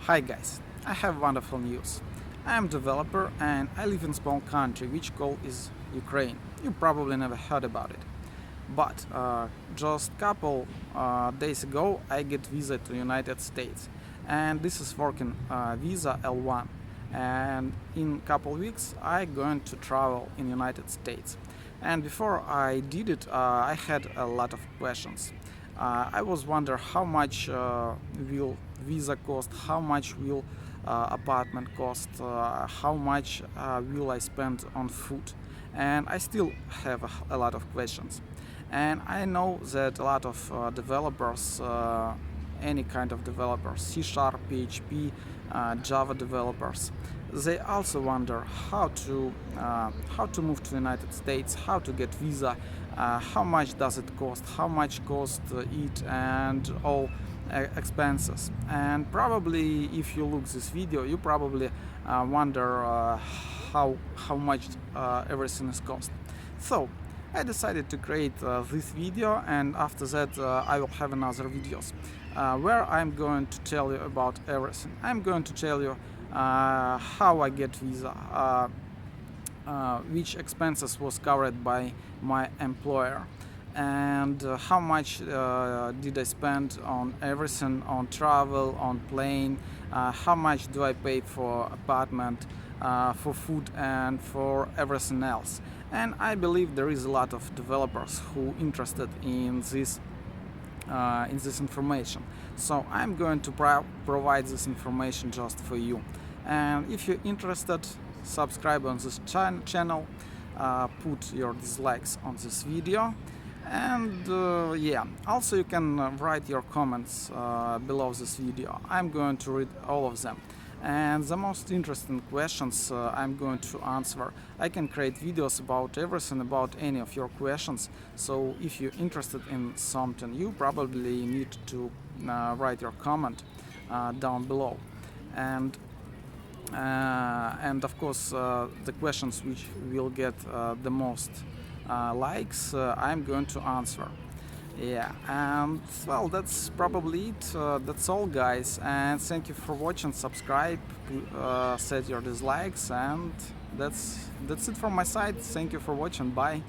Hi guys, I have wonderful news. I am a developer and I live in a small country which called is Ukraine. You probably never heard about it. But just couple days ago I get visa to United States and this is working visa L1 and in couple weeks I going to travel in United States. And before I did it I had a lot of questions. I was wonder how much will visa cost, how much will apartment cost, how much will I spend on food, and I still have a lot of questions. And I know that a lot of developers, any kind of developers, C Sharp, PHP, Java developers, they also wonder how to move to the United States, how to get visa, how much does it cost, how much cost it, and all expenses. And probably if you look this video, you probably wonder how much everything is cost. So I decided to create this video, and after that I will have another videos where I'm going to tell you about everything. I'm going to tell you how I get visa, which expenses was covered by my employer, and how much did I spend on everything, on travel, on plane, how much do I pay for apartment, for food, and for everything else. And I believe there is a lot of developers who interested in this information. So I'm going to provide this information just for you. And if you're interested, subscribe on this channel, put your dislikes on this video, and yeah, also you can write your comments below this video. I'm going to read all of them. And the most interesting questions I'm going to answer. I can create videos about everything, about any of your questions. So if you're interested in something, you probably need to write your comment down below. And of course the questions which will get the most likes I'm going to answer. Yeah, and well, that's probably it. That's all, guys, and thank you for watching. Subscribe, set your dislikes, and that's it from my side. Thank you for watching. Bye.